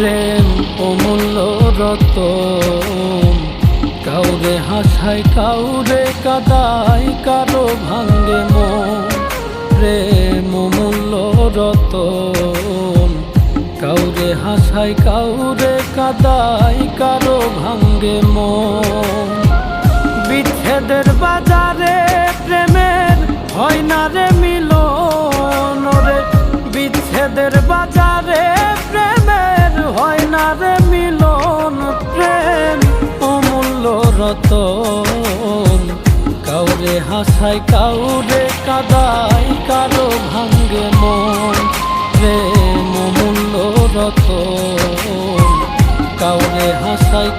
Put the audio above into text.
প্রেম অমূল্য রতন, কাউরে হাসায় কাউরে কাদায়, কারো ভাঙ্গে মন। প্রেম অমূল্য রতন, কাউরে হাসায় কাউরে কাদায়, কারো ভাঙ্গে মন। বিচ্ছেদের বাজারে প্রেমের হয় না রে মিলন রে, বিচ্ছেদের বাজারে প্রেমের হয় না রে মিলন। প্রেম অমূল্য রতন, কাউরে হাসায় কাউরে কাদায়, কারো ভাঙ্গে মন। প্রেম অমূল্য রতন, কাউরে হাসায়